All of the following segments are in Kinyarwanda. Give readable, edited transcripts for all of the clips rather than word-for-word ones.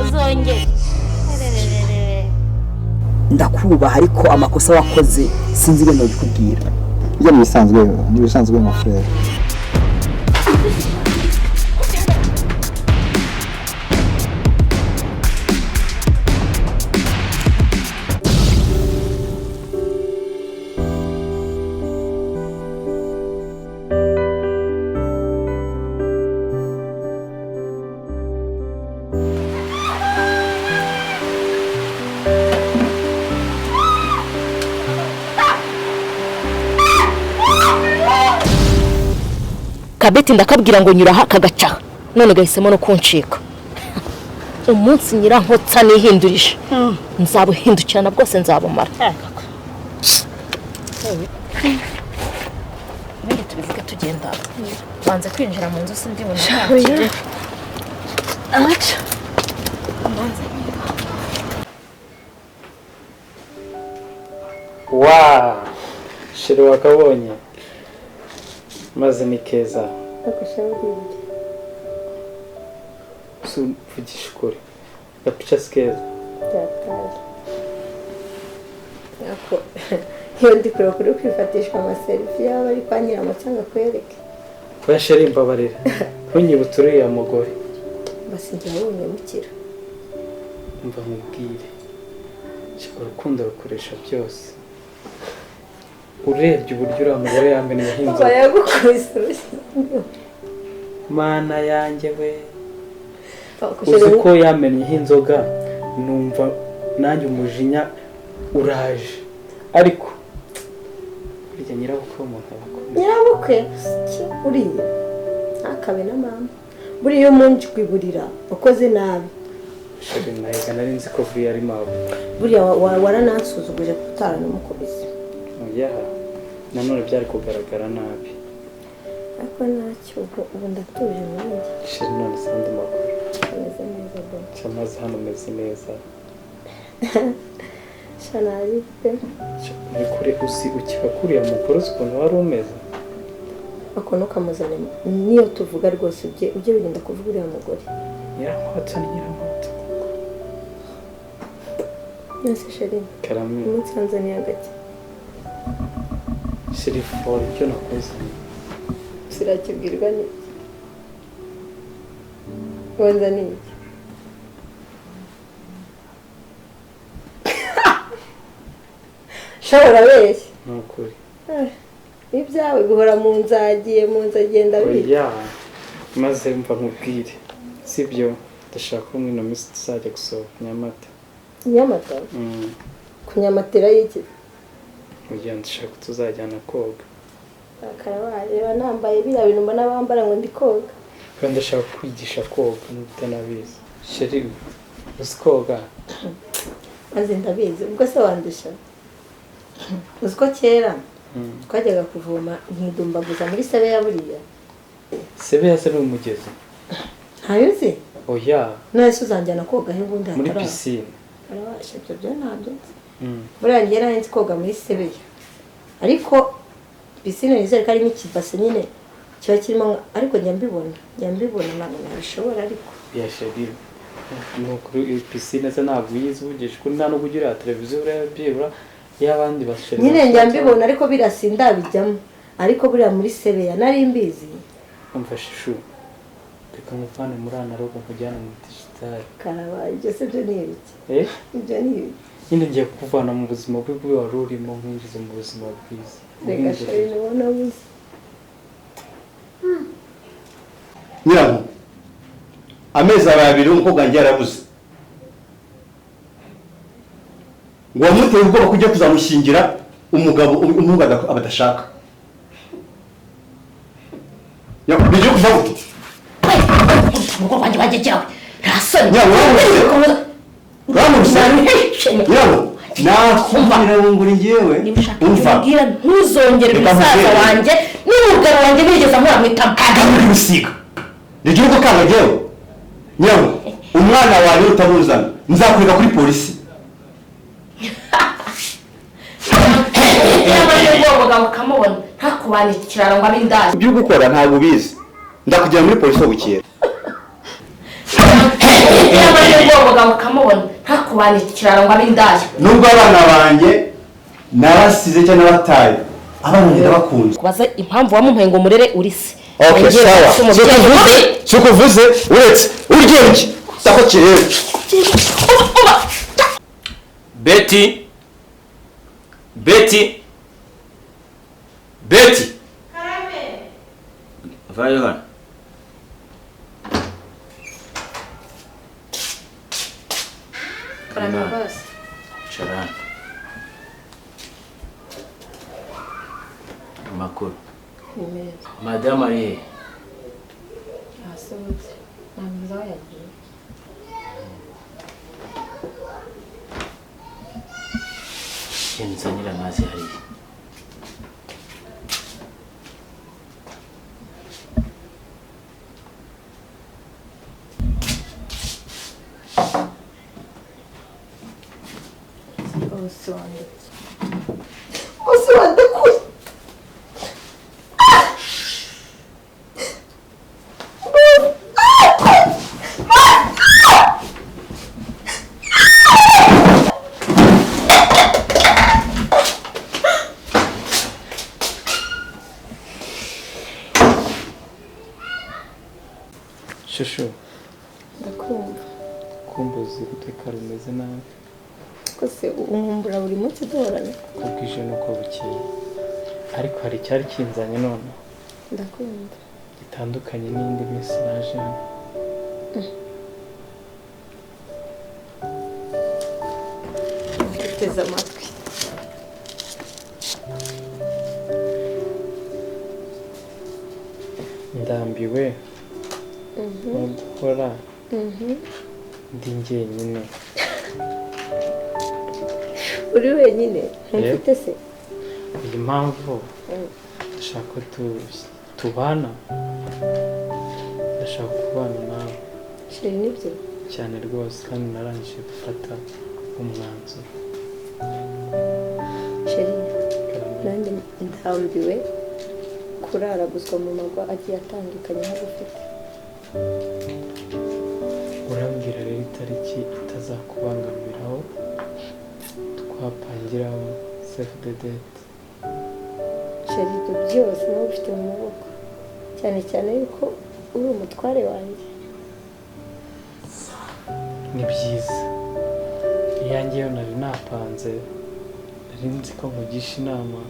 uzongere ndakubaha ariko amakosa wakoze sinzi ibintu bikubwira iyo nibisanzwe mu frère Kabeti ndakabwira ngo nyura kagaca none gahisemo no kuncika umunsi NYIRANKOTSA nihindurije nzabuhindukirana bwose nzabumara Nende tubivuga tugenda banze kwinjira mu nzu sindi mu nshakire acha Wow shiri wakabonye maze ni keza vugisha ukuri gapica sikeza iyo ndi kuri kwifatishwa amaselfie yaba ari kwa NYIRANKOTSA kwereke oya sheri mbabarira ntunyibutse uriya mugore basi njye wonyemukira mva mubwire shaka urukundo rukoresha byose urebye uburyo uriya mugore yamenye yahinze bayagukubise mana yanjye we uzi ko yamenye inzoga numva nanjye umujinya uraje ariko burya nyirabukwe umuntu nyirabukwe uriye akabe na mama buriya umunjwi burira ukoze nabi sheri nayiga nari nzi ko vuye ari mawe buriya waranasuzuguje kutara n'umukubise oya nanone byari kugaragara nabi ariko ntacyo ubu ndatuje nanjye sheri none sandi makuru ameze neza bo cyamaze hano meze neza shanari pe ni kure usi ukikakuriya mukuru ukuntu wari umeze akono kamuzane niyo tuvuga rwose ujye wirinda kuvuga uriya mugore NYIRANKOTSA ni NYIRANKOTSA nese sheri karame umunsi Tanzania gake sheri for icyo nakoze sirakibwirwa ni wenda ni shobora wese nukuri ibyawe bihora mu nzagiye agenda biri oya maze mva nkubwire sibyo ndashaka ko mwino minsi tuzajya gusohoka Nyamata kunyamatera y'iki oya ndashaka tuzajyana koga akarabaye nambaye biriya bintu mbona bambara ngo ndi koga kandi ndashaka kwigisha koga n'utanabizi sheri uzi koga maze ndabizi ubwo se wandusha uzi ko kera twajyaga kuvoma nkidumbaguza muri sebe ya buriya sebe ya sebe umugezi ntayo uzi oya none se uzanjyana koga he ubundi muri pisine arabasha ibyo byo ntabyo buriya njye nari nzi koga muri sebe ariko pisine nizere ko arimo ikibase nyine kiba kirimo ariko njya mbibona ntabwo nabishobora ariko yashadira nukuri pisine se ntabwo uyizi uvugisha ko nta nubwo ugira televiziyo urabyibura y'abandi basheri nyine njya mbibona ariko birasinda bijyamo ariko buriya muri sebeya nari mbizi umfashe ishu reka muvane muri analogue nkujyana mu digital karabaye ibyo se byo ni ibiki ibyo ni ibiki nyine ngiye kuvana mu buzima bwe wari urimo nkwinjiza mu buzima bwiza reka sheri nubona buze nyiraho amezi abiri umukobwa njye yarabuze ngo wamuteye ubwoba kujya kuzamushingira umugabo umuhungu abadashaka bijye kuva gute umugore wanjye bagejyawe rasoni nyiraho nakumvira nguri ngewe umva ntuzongere umusaza wanjye n'umugabo wanjye bigeze amwamwitamo kagamuri gusiga nijye uko kanga ngewe nyiraho umwana wawe utamuzana nzakureka kuri polisi bakamubona ntakubandikirana ngo abe indaya ibyo gukora ntabwo ubizi ndakujyana muri polisi bukera umugabo ukamubona ntakubanikirara ngo abe indaya. Nubwo abana banjye narasize cyangwa nabataye, abana banjye ndabakunze. Kubaza impamvu wamumpaye ngo murere uri se. Okay, sawa. Sukuvuze uretse urye iki? Tako kirere. Betty. Karame. Vayo hano. Karame boss. Sharan. Makuru. Nimeza. Madame ari. Asohotse. Ntabwo yagiye. Nzanira amazi hariya. Oswanda kuy. Shusho, Ndakumva. kumbuzi guteka rumeze nabi. Kose umumbura buri munsi duhorana. Ubwije nuko bukeye. Ariko hari icyari kinzanye none. Ndakumva. Gitandukanye n'indi minsi naje hano. Teza amatwi. Ndambiwe no gukora ndi njyenyine. Uri wenyine ntumfite se. Iyi mpamvu ndashaka ko tubana, ndashaka kubana nawe Sheri nibyo. cyane rwose, kandi narangije gufata umwanzuro. Sheri nanjye ndambiwe kurara guswa mu mago agiye atandukanye nk'agufite. Urambwira rero itariki itazakubangamiraho twapangiraho save the date. Sheri ibyo byose nawe ufite mu maboko, cyane cyane yuko uri umutware wanjye. Ni byiza. Iyanjye yo nari napanze, nari nzi ko nkugisha inama,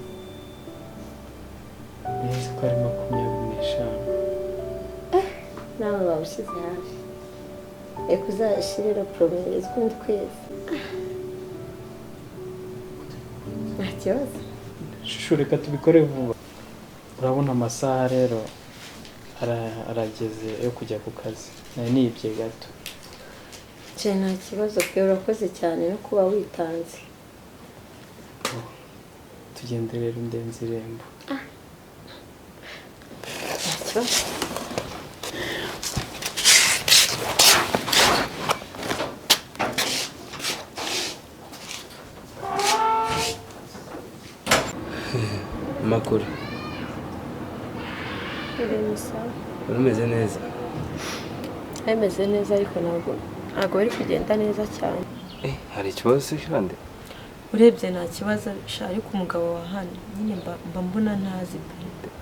nari nzi ko ari 25. Nawe wawushyize hafi. Reka uzashirira promeze ukundi kwezi. Nta kibazo. Shusho, reka tubikore vuba. Urabona amasaha rero arageze yo kujya ku kazi. Nari nibye gato. Sheri nta kibazo pe, urakoze cyane no kuba witanze. Tugende rero ndenze irembo. Nta kibazo. Makuru. Urumeze neza? Ameze neza ariko ntabwo bari kugenda neza cyane. Hari ikibazo se kandi? Urebye nta kibazo ariko umugabo wa hano nyine mba mbona ntazi pe.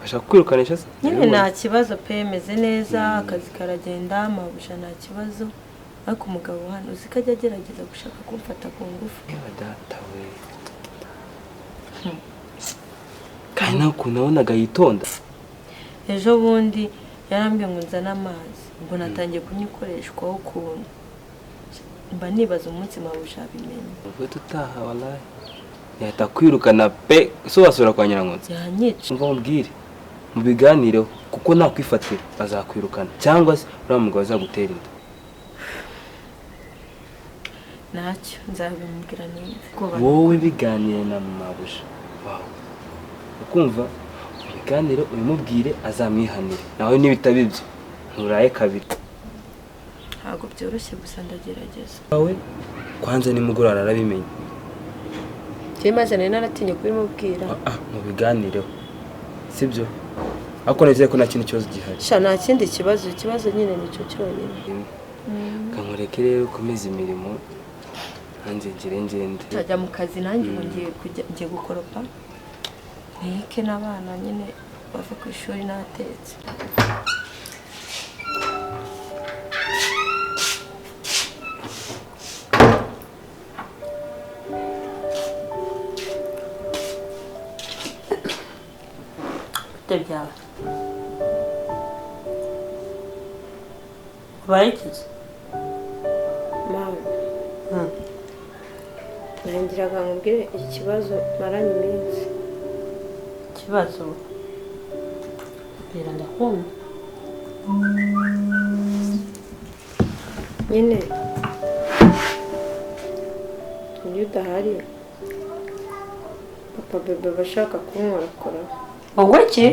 Ashaka kwirukanisha se? Nyine nta kibazo pe, meze neza, akazi karagenda, amabusha nta kibazo. Ariko umugabo wa hano uzi ko ajya agerageza gushaka kumfata ku ngufu. Data we. Kandi nawe ukuntu nabonaga yitonda. Ejo bundi yarambwiye ngo nzane amazi, ngo natangiye kunyikoreshwaho ukuntu. Mba nibaza umunsi mabusha abimenye. Ubwo tutaha wallahi. Yahita kwirukana pe, so wasubira kwa Nyirankoza. Yanyica. Umva umbwire. Mu biganireho kuko nakwifatira azakwirukana cyangwa se uriya mugabo azagutera inda. Ntacyo nzabimubwira neza. Wowe biganire na mabusha. Wow. Ukumva ibiganiro ubimubwire azamwihanira. Nawe nibitabibyo nturaye kabiri. Ntabwo byoroshye gusa ndagerageza. Wawe kwanza nimugorora arabimenye. Kimaze nari naratinye kubimubwira. Mu biganireho. Sibyo? Ako nizeye ko nta kintu cyose gihari. Sha nta kindi kibazo nyine nicyo cyonyine. kankureke rero ukomeze imirimo nanjye ngende tajya mu kazi nanjye ubu ngiye gukoropa nteke n'abana nyine bave ku ishuri natetse. byawe barikize mama nangiraga nkubwire ikibazo maranye iminsi. ikibazo mbera ndakumva nyine iyo udahari papa bebe bashaka kunkorakora. ubwo iki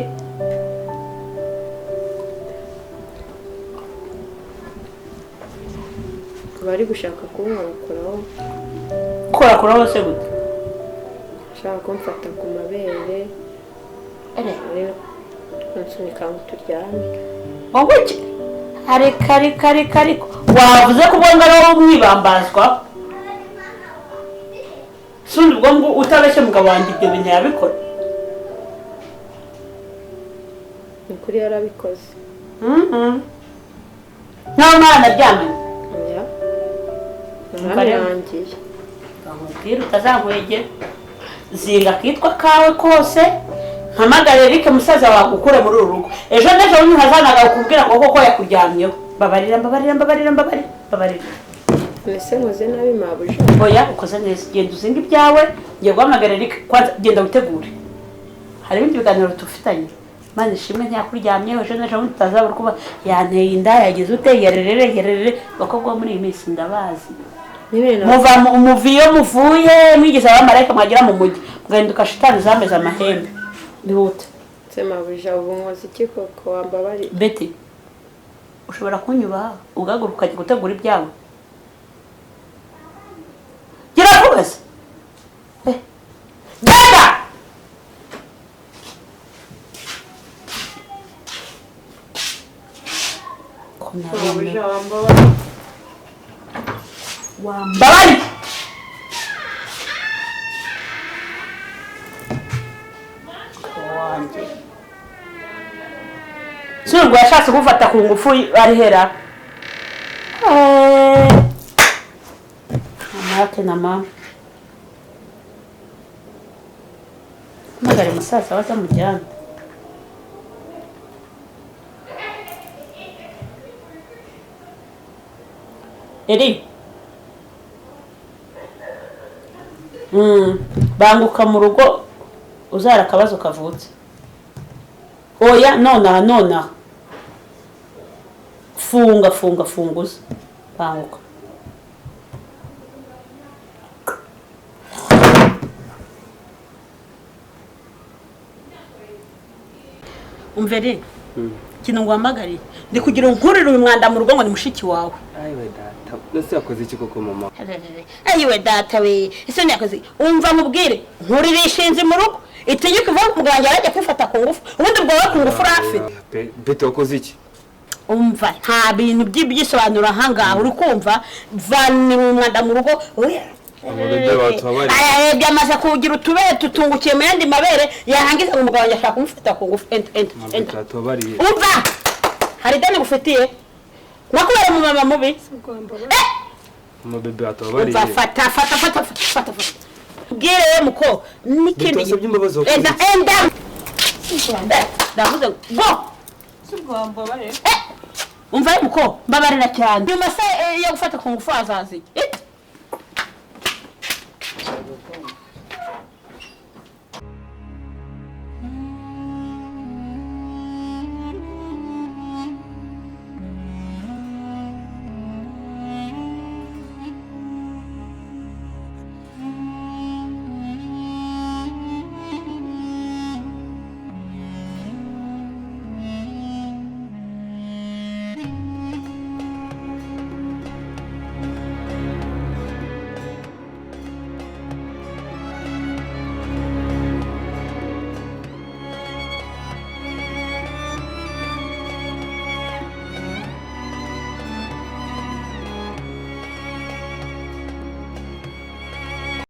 bari gushaka kunkorakoraho. korakora hose gute? Shaka kumfata ku mabere nsunika ngo turyame. ubwo iki ariko wavuze ko ubwo ngaro umwibambazwa sundi ubwo ngo utabeshye mugabo wanjye ibyo bintu yabikora. ni kuri yarabikoze. nta mwana aryamye nararangiye bamubwira utazankwegera zinga kitwa kawe kose mpamagare Eric musaza wawe ukure muri uru rugo ejo n'ejo bundi hazanaga ukubwira ngo koko yakuryamyeho. babarira mbese nkoze nabi mabuja. oya ukoze neza genda uzinga ibyawe ngiye guhamagara Eric kwanza genda witegure hari ibindi biganiro tufitanye. Mana ishimwe ntiyakuryamyeho ejo n'ejo bundi utazabura kuba yanteye inda yagize ute yerere bakobwa muri iyi minsi ndabazi. muva umuviyo muvuye mwigeze abamarayika mwagira mu mujyi mugahinduka shitani zameze amahembe ndihute. Sema buja ubu nkoze iki koko wambabari? Betty ushobora kunyubaha ugahaguruka ukajya gutegura ibyawe. gira vuba se genda wambabari wanjye surwa yashatse gufata ku ngufu ari hera amate na mama magari musaza waza mujyana. Eri banguka mu rugo uzara akabazo kavutse. oya nona funguza banguka. umvere kino ngwamagari ndi kugira nkurira uyu mwanda mu rugo ngo ni mushiki wawe. ayiwe data nose yakoze iki koko mama? ayiwe data we ese yakoze umva mubwire nkuririsha inzi mu rugo itegeko vuba muganga yarajya kwifata ku ngufu ubundi bwo ku ngufu rafi. Bete wakoze iki? umva nta bintu by'ibisobanura hangaha uri kumva vani mu mwanda mu rugo. byamaze kugira utubere tutungukiye mu yandi mabere yahangiza umugabo yashaka kumufata ku ngufu. umva hari dani gufitiye nakubera mu mama mubi bebe atobariye. fata bwire muko nikindi enda ndavuze go umva muko mbabarira cyane nyuma se yo gufata ku ngufu azazi